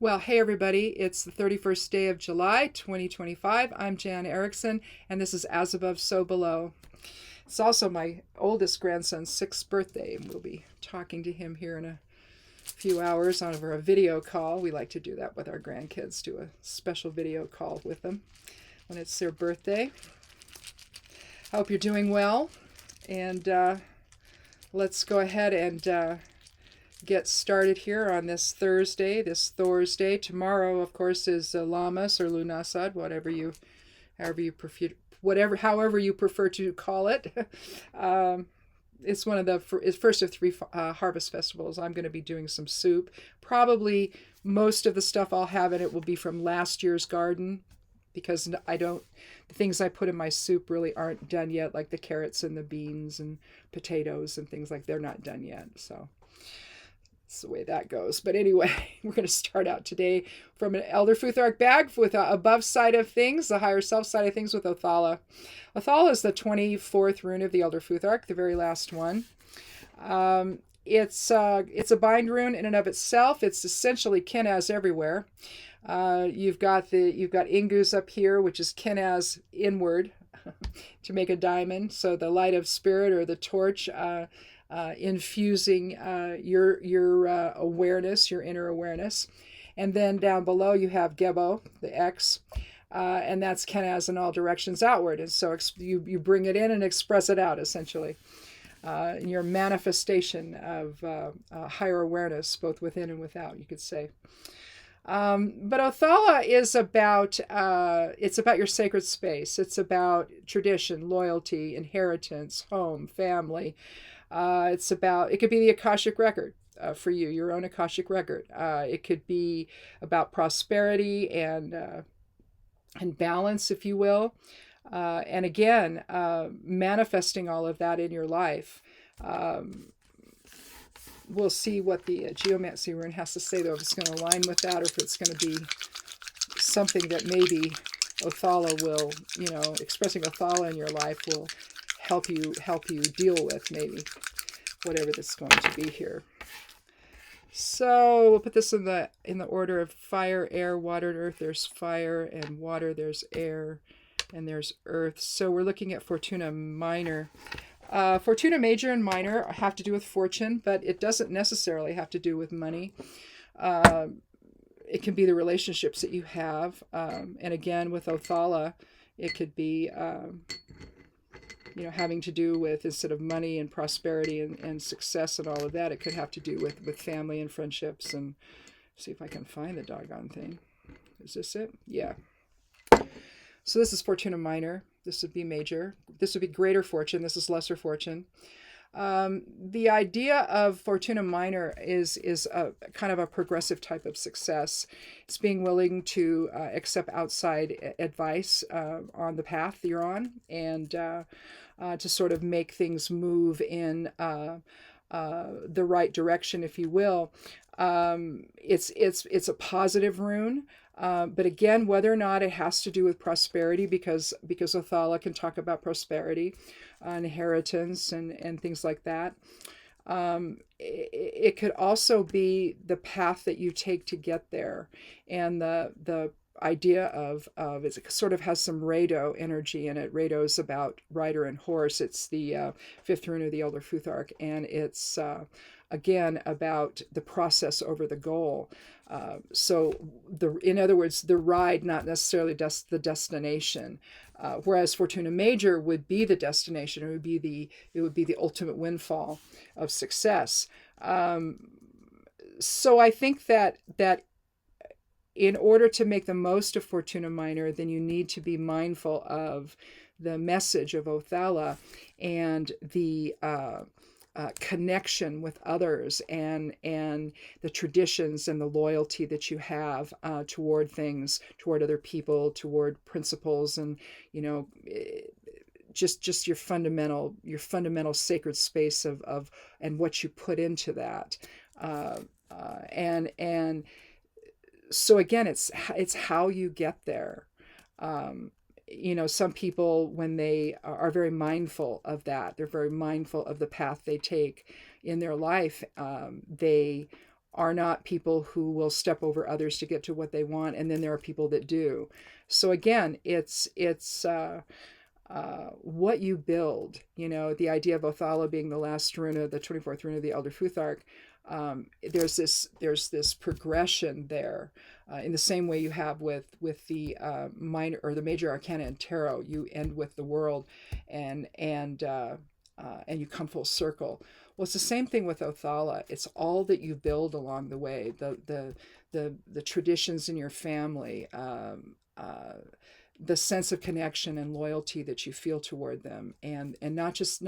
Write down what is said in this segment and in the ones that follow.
Well, hey everybody, it's the 31st day of July 2025. I'm Jan Erickson, and this is As Above, So Below. It's also my oldest grandson's 6th birthday, and we'll be talking to him here in a few hours over a video call. We like to do that with our grandkids, do a special video call with them when it's their birthday. I hope you're doing well, and let's go ahead and get started here on this Thursday. Tomorrow, of course, is Lammas or Lunasad, however you prefer to call it. It's one of the first of three harvest festivals. I'm going to be doing some soup. Probably most of the stuff I'll have in it will be from last year's garden, because the things I put in my soup really aren't done yet, like the carrots and the beans and potatoes and things like they're not done yet. So that's the way that goes. But anyway, we're going to start out today from an Elder Futhark bag with the above side of things, the higher self side of things with Othala. Othala is the 24th rune of the Elder Futhark, the very last one. It's a bind rune in and of itself. It's essentially Kenaz everywhere. You've got Ingus up here, which is Kenaz inward to make a diamond. So the light of spirit or the torch infusing your awareness, your inner awareness. And then down below you have Gebo, the X, and that's Kenaz in all directions outward. And so you bring it in and express it out, essentially. Your manifestation of higher awareness, both within and without, you could say. But Othala is about your sacred space. It's about tradition, loyalty, inheritance, home, family. It could be the Akashic record for you, your own Akashic record. It could be about prosperity and balance, if you will. And again, manifesting all of that in your life. We'll see what the Geomancy rune has to say, though, if it's going to align with that or if it's going to be something that maybe Othala will, expressing Othala in your life will help you deal with, maybe whatever this is going to be here. So we'll put this in the order of fire, air, water, and earth. There's fire and water, there's air, and there's earth. So we're looking at Fortuna Minor. Fortuna Major and Minor have to do with fortune, but it doesn't necessarily have to do with money. It can be the relationships that you have. And again, with Othala, it could be having to do with, instead of money and prosperity and success and all of that, it could have to do with family and friendships. And see if I can find the doggone thing. Is this it? Yeah. So this is Fortuna Minor. This would be major. This would be greater fortune. This is lesser fortune. The idea of Fortuna Minor is a kind of a progressive type of success. It's being willing to accept outside advice on the path you're on, and to sort of make things move in the right direction, if you will. It's a positive rune. But again, whether or not it has to do with prosperity, because Othala can talk about prosperity, inheritance, and things like that. It could also be the path that you take to get there, and the idea of it sort of has some Rado energy in it. Rado is about rider and horse. It's the 5th rune of the Elder Futhark, and it's again about the process over the goal. So in other words, the ride, not necessarily the destination. Whereas Fortuna Major would be the destination. It would be the ultimate windfall of success. So I think that in order to make the most of Fortuna Minor, then you need to be mindful of the message of Othala and the connection with others, and the traditions and the loyalty that you have toward things, toward other people, toward principles, and just your fundamental sacred space of and what you put into that, and so again, it's how you get there. Some people, when they are very mindful of that, they're very mindful of the path they take in their life. They are not people who will step over others to get to what they want, and then there are people that do. So again, it's what you build. You know, the idea of Othala being the last rune, the 24th rune of the Elder Futhark. There's this progression there, in the same way you have with the minor or the major arcana in tarot. You end with the world, and you come full circle. Well, it's the same thing with Othala. It's all that you build along the way, the traditions in your family, the sense of connection and loyalty that you feel toward them, and not just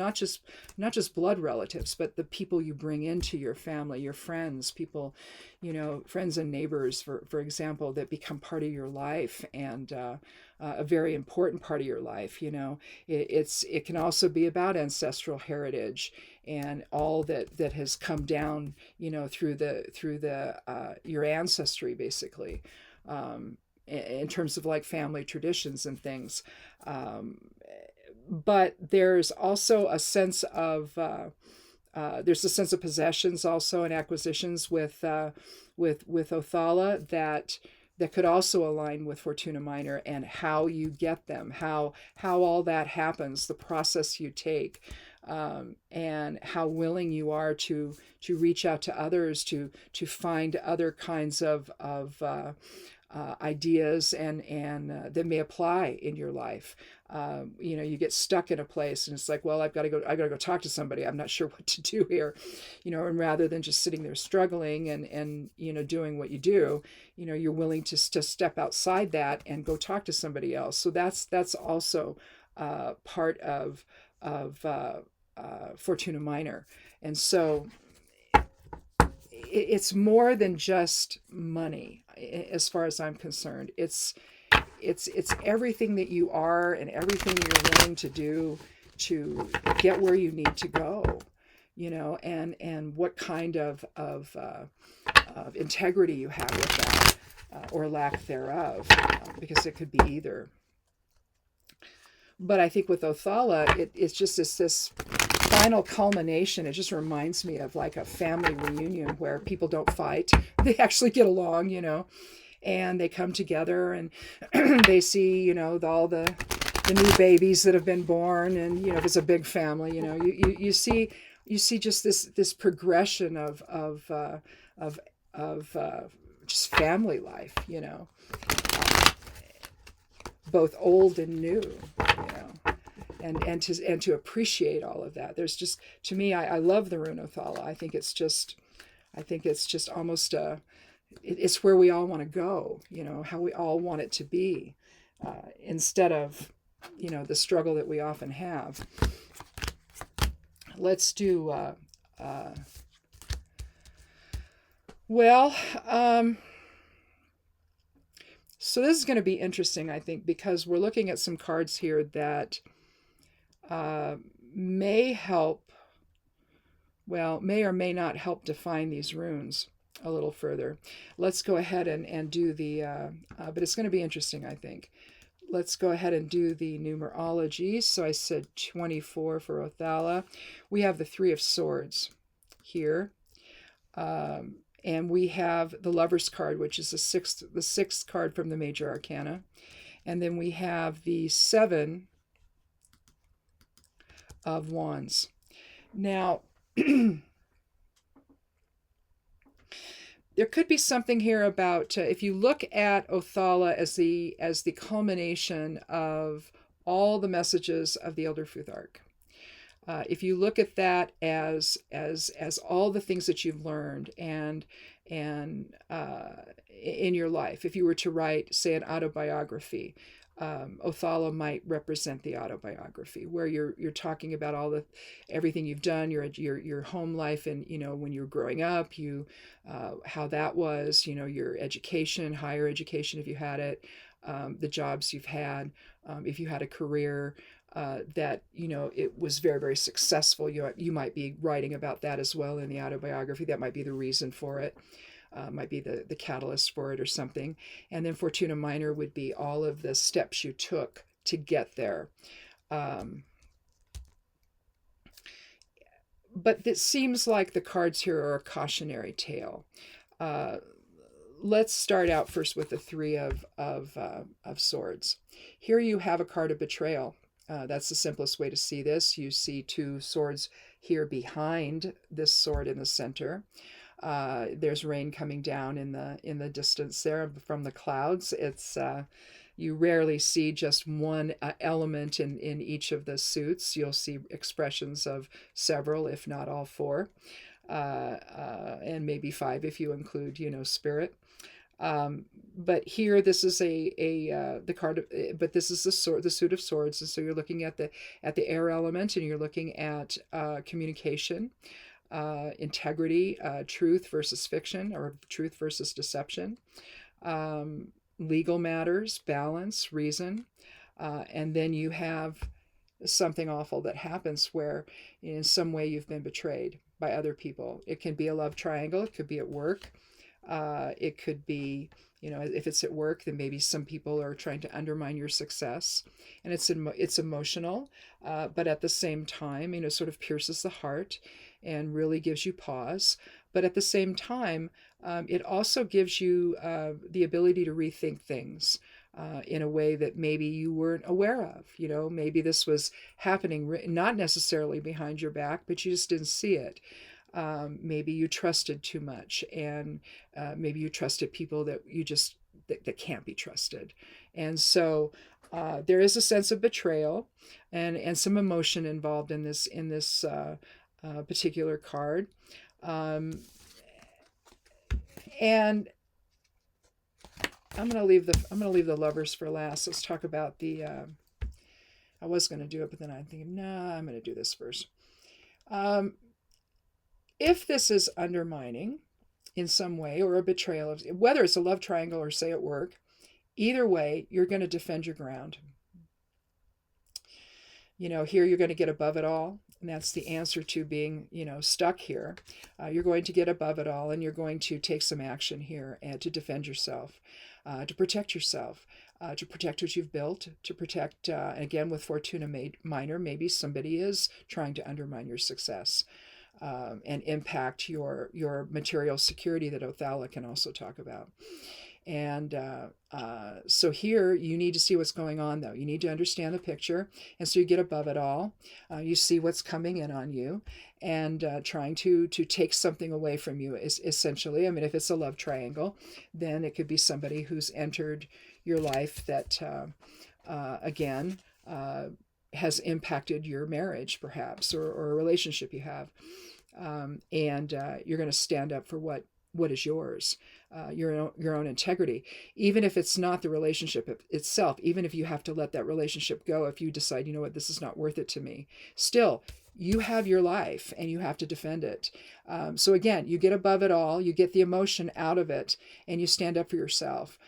blood relatives, but the people you bring into your family, your friends, people, you know, friends and neighbors, for example, that become part of your life, and a very important part of your life. You know, it can also be about ancestral heritage and all that has come down, you know, through the your ancestry, basically. In terms of like family traditions and things. But there's also a sense of possessions also and acquisitions with Othala that could also align with Fortuna Minor, and how you get them, how all that happens, the process you take, and how willing you are to reach out to others, to find other kinds of ideas and that may apply in your life. You know, you get stuck in a place and it's like, well, I gotta go talk to somebody. I'm not sure what to do here, you know, and rather than just sitting there struggling and you know, doing what you do, you know, you're willing to step outside that and go talk to somebody else. So that's also part of Fortuna Minor. And so it's more than just money, as far as I'm concerned. It's everything that you are and everything you're willing to do to get where you need to go, you know, and what kind of integrity you have with that, or lack thereof, because it could be either. But I think with Othala, it's just this final culmination. It just reminds me of like a family reunion where people don't fight. They actually get along, you know, and they come together and they see, you know, all the new babies that have been born. And, you know, if it's a big family, you know, you see just this progression of just family life, you know, both old and new, you know. And to appreciate all of that. There's just, to me, I love the rune Othala. I think it's just almost it's where we all want to go, you know, how we all want it to be, instead of, you know, the struggle that we often have. Let's do so this is going to be interesting, I think, because we're looking at some cards here that may or may not help define these runes a little further. Let's go ahead and do the, but it's going to be interesting, I think. Let's go ahead and do the numerology. So I said 24 for Othala. We have the 3 of Swords here. And we have the Lover's card, which is the sixth card from the Major Arcana. And then we have the 7 of Wands. Now, there could be something here about, if you look at Othala as the culmination of all the messages of the Elder Futhark. If you look at that as all the things that you've learned and in your life, if you were to write, say, an autobiography, Othala might represent the autobiography, where you're talking about everything you've done, your home life, and, you know, when you were growing up, how that was, you know, your education, higher education if you had it, the jobs you've had, if you had a career. That, you know, it was very, very successful. You might be writing about that as well in the autobiography. That might be the reason for it, might be the catalyst for it or something. And then Fortuna Minor would be all of the steps you took to get there. but it seems like the cards here are a cautionary tale. Uh, let's start out first with the three of swords. Here you have a card of betrayal. That's the simplest way to see this. You see two swords here behind this sword in the center. There's rain coming down in the distance there from the clouds. It's you rarely see just one element in each of the suits. You'll see expressions of several, if not all four, and maybe five if you include, spirit. But here, this is the card, but this is the suit of swords, and so you're looking at the air element, and you're looking at communication, integrity, truth versus fiction, or truth versus deception, legal matters, balance, reason, and then you have something awful that happens where in some way you've been betrayed by other people. It can be a love triangle. It could be at work. It could be, if it's at work, then maybe some people are trying to undermine your success, and it's emotional, but at the same time, it sort of pierces the heart and really gives you pause. But at the same time, it also gives you the ability to rethink things in a way that maybe you weren't aware of. Maybe this was happening not necessarily behind your back, but you just didn't see it. Maybe you trusted too much, and maybe you trusted people that you just that can't be trusted. And so there is a sense of betrayal and some emotion involved in this particular card. And I'm gonna leave the lovers for last. Let's talk about the. I was gonna do it, but then I'm thinking, nah, I'm gonna do this first. If this is undermining in some way, or a betrayal, whether it's a love triangle or say at work, either way, you're going to defend your ground. Here you're going to get above it all. And that's the answer to being, stuck here. You're going to get above it all, and you're going to take some action here and to defend yourself, to protect yourself, to protect what you've built, to protect, again, with Fortuna Minor, maybe somebody is trying to undermine your success. And impact your material security that Othala can also talk about. And so here you need to see what's going on, though. You need to understand the picture. And so you get above it all. You see what's coming in on you, and trying to take something away from you is essentially. If it's a love triangle, then it could be somebody who's entered your life that, again, has impacted your marriage, perhaps, or a relationship you have. And you're going to stand up for what is yours, your own integrity, even if it's not the relationship itself, even if you have to let that relationship go, if you decide, this is not worth it to me, still, you have your life and you have to defend it. So again, you get above it all, you get the emotion out of it, and you stand up for yourself.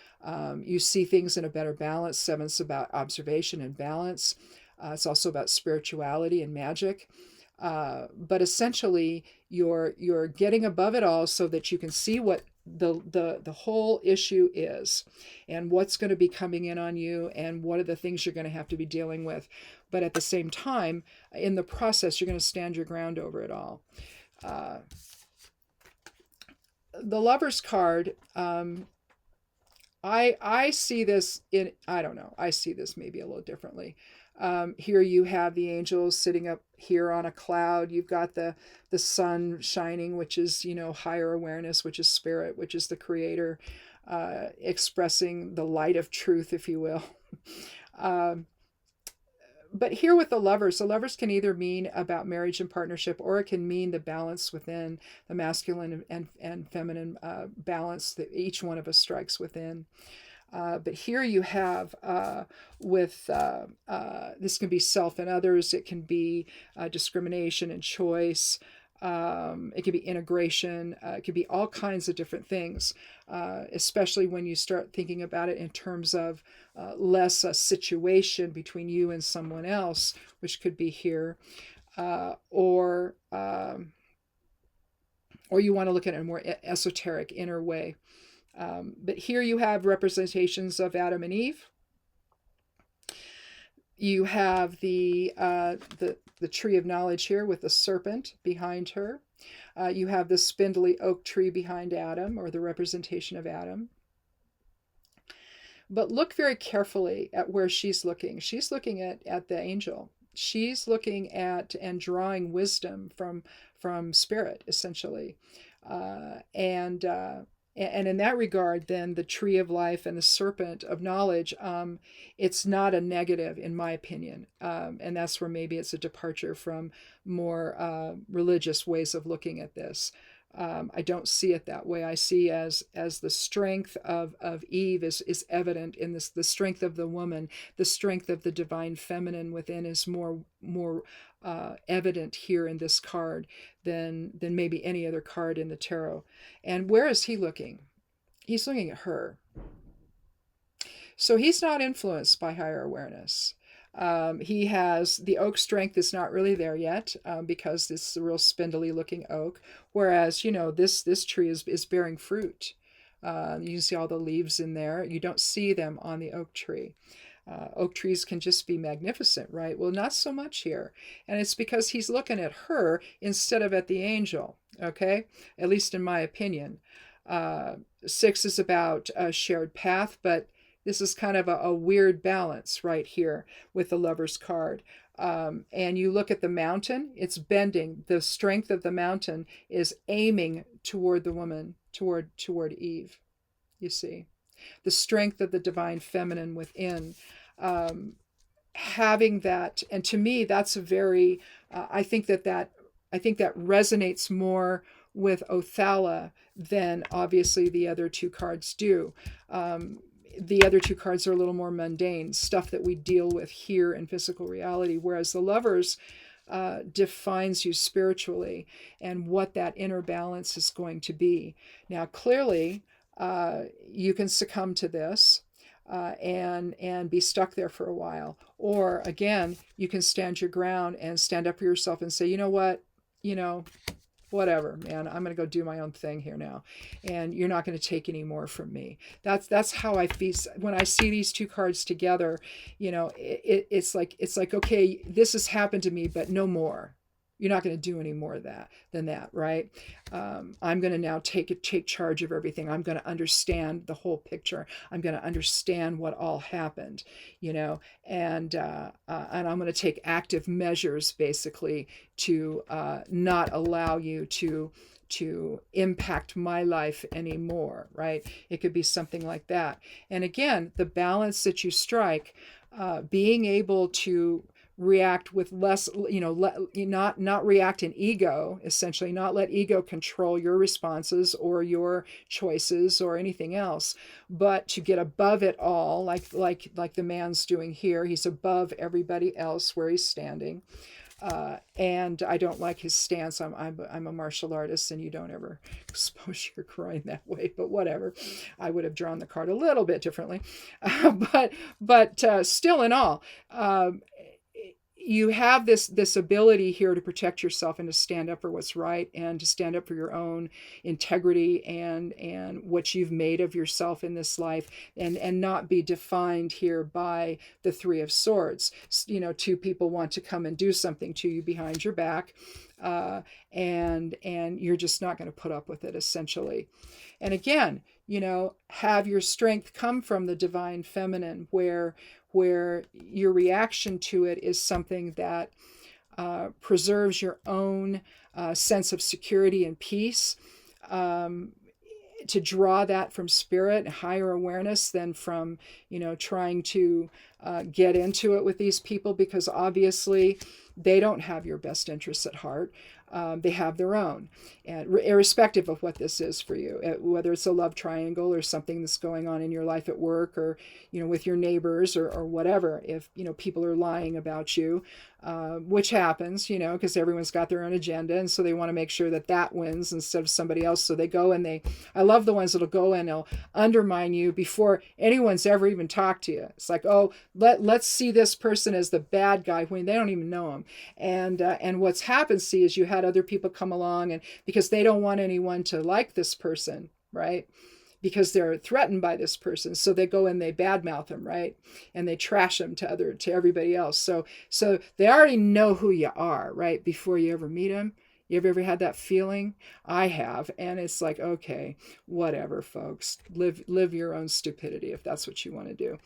You see things in a better balance. Seven's about observation and balance. It's also about spirituality and magic. But essentially, you're getting above it all so that you can see what the whole issue is, and what's going to be coming in on you, and what are the things you're going to have to be dealing with. But at the same time, in the process, you're going to stand your ground over it all. The Lover's card, I see this in, I don't know, I see this maybe a little differently. Here you have the angels sitting up here on a cloud. You've got the sun shining, which is, higher awareness, which is spirit, which is the creator, expressing the light of truth, if you will. But here with the lovers can either mean about marriage and partnership, or it can mean the balance within, the masculine and feminine balance that each one of us strikes within. But here you have this can be self and others. It can be discrimination and choice. It can be integration. It can be all kinds of different things, especially when you start thinking about it in terms of less a situation between you and someone else, which could be here, or you want to look at it in a more esoteric inner way. But here you have representations of Adam and Eve. You have the tree of knowledge here with the serpent behind her. You have the spindly oak tree behind Adam, or the representation of Adam. But look very carefully at where she's looking. She's looking at the angel. She's looking at and drawing wisdom from spirit, essentially. Uh, and uh, and in that regard, then the tree of life and the serpent of knowledge, it's not a negative, in my opinion. And that's where maybe it's a departure from more religious ways of looking at this. I don't see it that way. I see as the strength of Eve is evident in this. The strength of the woman, the strength of the divine feminine within is more evident here in this card than maybe any other card in the tarot. And where is he looking? He's looking at her. So he's not influenced by higher awareness. He has the oak strength is not really there yet, because this is a real spindly looking oak. Whereas, this tree is bearing fruit. You can see all the leaves in there. You don't see them on the oak tree. Oak trees can just be magnificent, right? Well, not so much here. And it's because he's looking at her instead of at the angel, okay? At least in my opinion. 6 is about a shared path, but this is kind of a weird balance right here with the Lover's card. And you look at the mountain, it's bending. The strength of the mountain is aiming toward the woman, toward Eve, you see. The strength of the divine feminine within. Having that, and to me, that's a very, I think that resonates more with Othala than obviously the other two cards do. The other two cards are a little more mundane, stuff that we deal with here in physical reality, whereas the Lovers defines you spiritually and what that inner balance is going to be. Now, clearly, you can succumb to this and be stuck there for a while. Or, again, you can stand your ground and stand up for yourself and say, you know what, whatever, man, I'm going to go do my own thing here now, and you're not going to take any more from me. That's how I feel when I see these two cards together. It's like, okay, this has happened to me, but no more. You're not going to do any more of that than that, right? I'm going to now take charge of everything. I'm going to understand the whole picture. I'm going to understand what all happened, and I'm going to take active measures, basically, to not allow you to impact my life anymore, right? It could be something like that. And again, the balance that you strike, being able to react with less, not react in ego, essentially, not let ego control your responses or your choices or anything else, but to get above it all, like the man's doing here. He's above everybody else where he's standing. And I don't like his stance. I'm a martial artist, and you don't ever expose your groin that way, but whatever. I would have drawn the card a little bit differently. But still in all, you have this ability here to protect yourself and to stand up for what's right and to stand up for your own integrity and what you've made of yourself in this life, and not be defined here by the Three of Swords. Two people want to come and do something to you behind your back, and you're just not going to put up with it, essentially. And again, have your strength come from the divine feminine, where your reaction to it is something that preserves your own sense of security and peace, to draw that from spirit and higher awareness than from trying to get into it with these people, because obviously they don't have your best interests at heart. They have their own, and irrespective of what this is for you, whether it's a love triangle or something that's going on in your life at work, or with your neighbors, or whatever. If people are lying about you, which happens, because everyone's got their own agenda, and so they want to make sure that wins instead of somebody else. So they go and I love the ones that'll go and they'll undermine you before anyone's ever even talked to you. It's like, oh, let's see this person as the bad guy when they don't even know him. And what's happened, see, is you had other people come along, and because they don't want anyone to like this person, right? because they're threatened by this person. So they go and they badmouth them, right? And they trash them to everybody else. So they already know who you are, right? Before you ever meet them. You ever had that feeling? I have, and it's like, okay, whatever, folks. Live your own stupidity if that's what you want to do.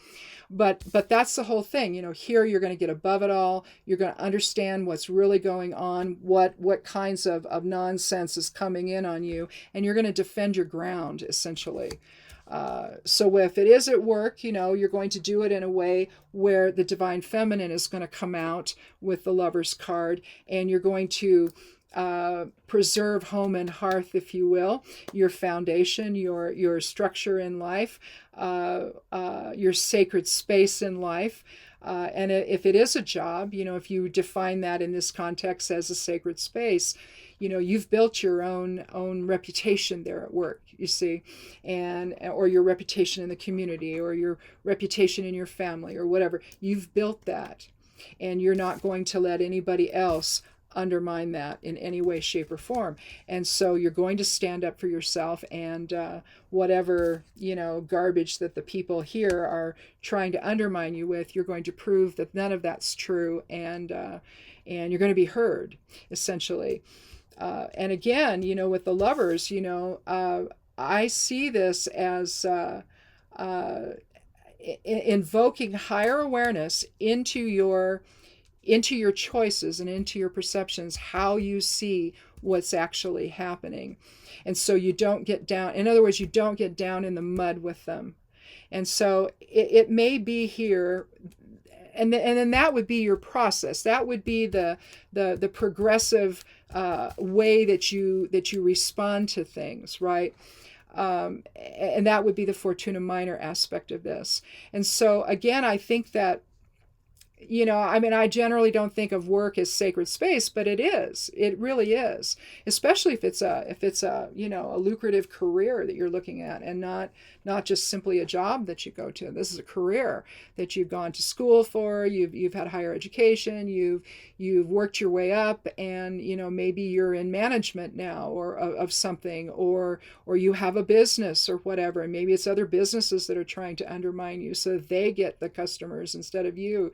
But that's the whole thing. Here you're going to get above it all. You're going to understand what's really going on, what kinds of nonsense is coming in on you, and you're going to defend your ground, essentially. So if it is at work, you're going to do it in a way where the divine feminine is going to come out with the Lover's card, and you're going to preserve home and hearth, if you will, your foundation, your structure in life, your sacred space in life. And if it is a job, if you define that in this context as a sacred space, you've built your own reputation there at work, you see, or your reputation in the community, or your reputation in your family, or whatever. You've built that, and you're not going to let anybody else undermine that in any way, shape, or form. And so you're going to stand up for yourself, and whatever garbage that the people here are trying to undermine you with, you're going to prove that none of that's true, and you're going to be heard, essentially. And again, with the Lovers, I see this as invoking higher awareness into your choices and into your perceptions, how you see what's actually happening. And so you don't get down, in other words, you don't get down in the mud with them. And so it may be here, and then that would be your process. That would be the progressive way that you respond to things, right? And that would be the Fortuna Minor aspect of this. And so again, I think that I generally don't think of work as sacred space, but it is. It really is, especially if it's a lucrative career that you're looking at, and not just simply a job that you go to. This is a career that you've gone to school for. You've had higher education. You've worked your way up, and maybe you're in management now, or of something, or you have a business or whatever, and maybe it's other businesses that are trying to undermine you so they get the customers instead of you.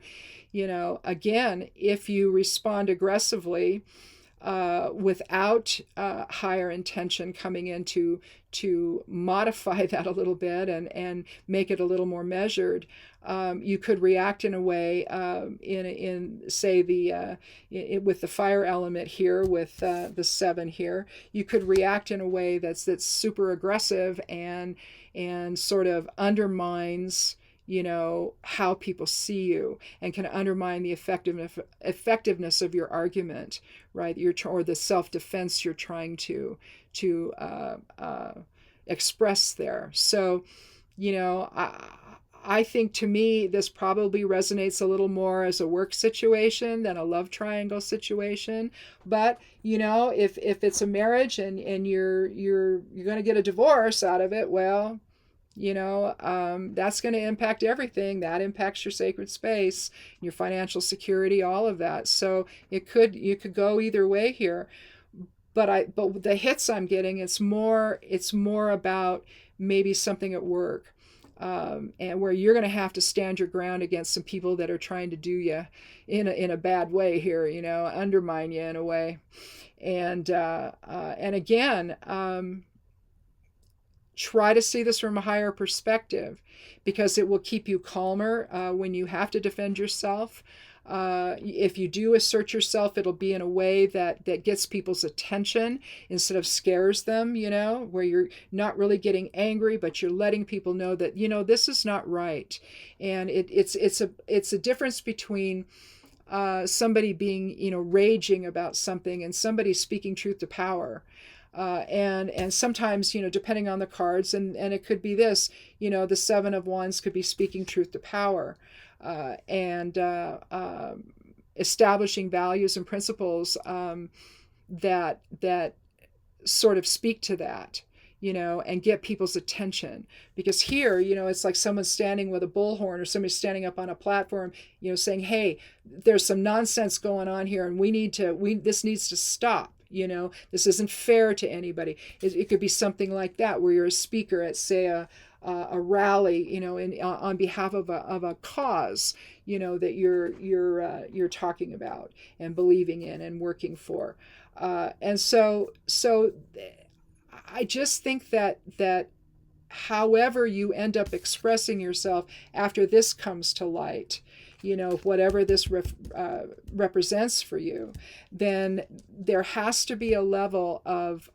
Again, if you respond aggressively without higher intention coming in to modify that a little bit and make it a little more measured, you could react in a way with the fire element here, with the 7 here. You could react in a way that's super aggressive and sort of undermines how people see you, and can undermine the effectiveness of your argument, right? Or the self-defense you're trying to express there. So, I think, to me, this probably resonates a little more as a work situation than a love triangle situation. But if it's a marriage and you're going to get a divorce out of it, well, that's going to impact everything. That impacts your sacred space, your financial security, all of that. So you could go either way here. But the hits I'm getting, it's more about maybe something at work, and where you're going to have to stand your ground against some people that are trying to do you in a bad way here, undermine you in a way. And again, try to see this from a higher perspective, because it will keep you calmer when you have to defend yourself. If you do assert yourself, it'll be in a way that gets people's attention instead of scares them, where you're not really getting angry, but you're letting people know that, this is not right. And it's a difference between somebody being, raging about something, and somebody speaking truth to power. And sometimes, depending on the cards, and it could be this, the 7 of Wands could be speaking truth to power, and establishing values and principles that sort of speak to that, and get people's attention. Because here, it's like someone's standing with a bullhorn, or somebody standing up on a platform, saying, hey, there's some nonsense going on here, and this needs to stop. This isn't fair to anybody. It could be something like that, where you're a speaker at, say, a rally, on behalf of a cause, that you're talking about and believing in and working for. And so I just think that however you end up expressing yourself after this comes to light, whatever this represents for you, then there has to be a level of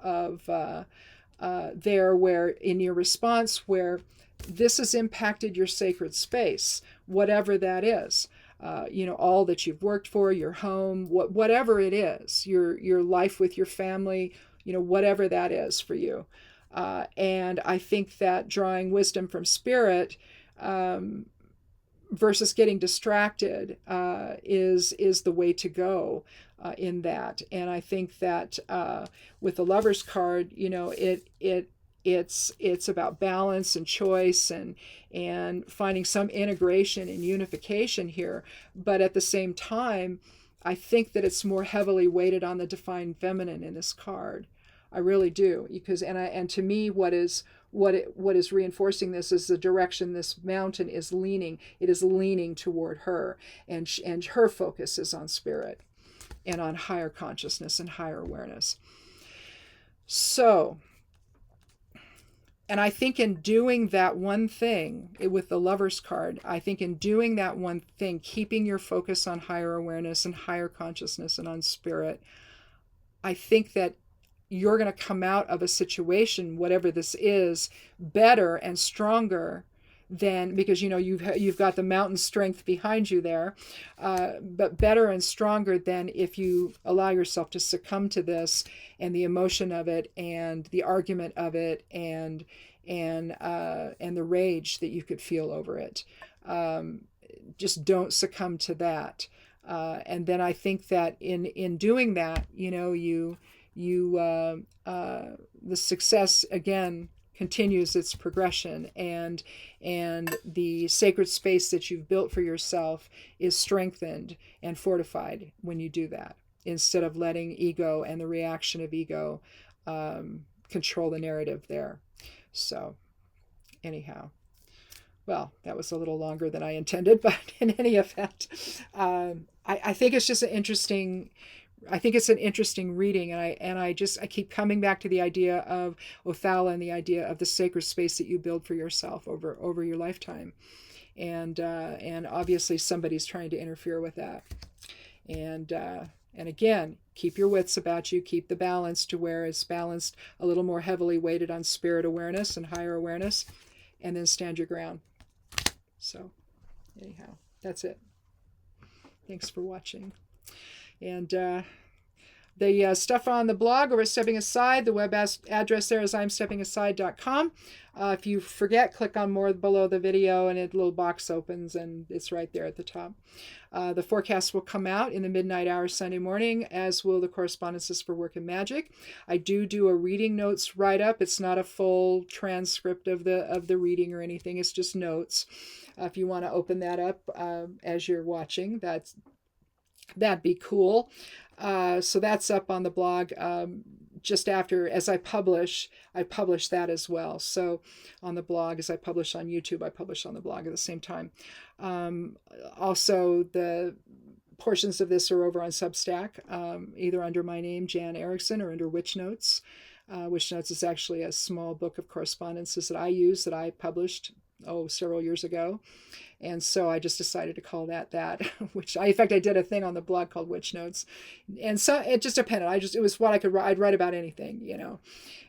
there where in your response, where this has impacted your sacred space, whatever that is. All that you've worked for, your home, whatever it is, your life with your family, whatever that is for you. And I think that drawing wisdom from spirit, versus getting distracted, is the way to go in that. And I think that with the Lover's card, it's about balance and choice and finding some integration and unification here. But at the same time, I think that it's more heavily weighted on the divine feminine in this card. I really do, because and to me, what is reinforcing this is the direction this mountain is leaning. It is leaning toward her, and her focus is on spirit and on higher consciousness and higher awareness. So, and I think in doing that one thing with the Lover's card, I think in doing that one thing, keeping your focus on higher awareness and higher consciousness and on spirit, I think that you're going to come out of a situation, whatever this is, better and stronger than, because you've got the mountain strength behind you there, but better and stronger than if you allow yourself to succumb to this and the emotion of it and the argument of it and the rage that you could feel over it. Just don't succumb to that. And then I think that in doing that, the success again continues its progression, and the sacred space that you've built for yourself is strengthened and fortified when you do that, instead of letting ego and the reaction of ego control the narrative there. So anyhow, well, that was a little longer than I intended, but in any event, I think it's just an interesting reading, and I keep coming back to the idea of Othala and the idea of the sacred space that you build for yourself over your lifetime, and obviously somebody's trying to interfere with that, and again, keep your wits about you, keep the balance to where it's balanced, a little more heavily weighted on spirit awareness and higher awareness, and then stand your ground. So anyhow, that's it. Thanks for watching. And the stuff on the blog over at Stepping Aside, the web address there is imsteppingaside.com. If you forget, click on more below the video and a little box opens and it's right there at the top. The forecast will come out in the midnight hour Sunday morning, as will the correspondences for Work and Magic. I do a reading notes write-up. It's not a full transcript of the reading or anything. It's just notes. If you want to open that up as you're watching, that'd be cool. So that's up on the blog just after, as I publish that as well. So on the blog, as I publish on YouTube, I publish on the blog at the same time. Also, the portions of this are over on Substack, either under my name, Jan Erickson, or under Witch Notes. Witch Notes is actually a small book of correspondences that I use, that I published several years ago. And so I just decided to call that, which in fact, I did a thing on the blog called Witch Notes. And so it just depended. it was what I could write. I'd write about anything,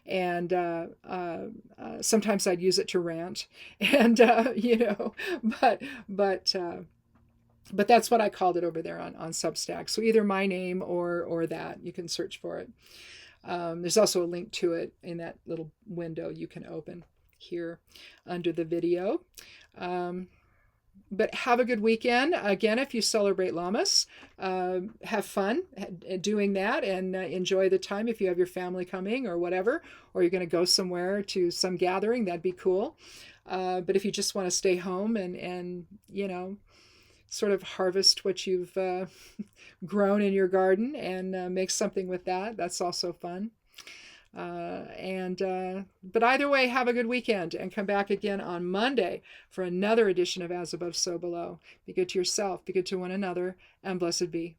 and sometimes I'd use it to rant, and, but that's what I called it over there on Substack. So either my name or that, you can search for it. There's also a link to it in that little window you can open here under the video. But have a good weekend. Again, if you celebrate Lammas, have fun doing that, and enjoy the time if you have your family coming or whatever, or you're going to go somewhere to some gathering, that'd be cool. But if you just want to stay home and sort of harvest what you've grown in your garden and make something with that. That's also fun. But either way, have a good weekend and come back again on Monday for another edition of As Above, So Below. Be good to yourself, be good to one another, and blessed be.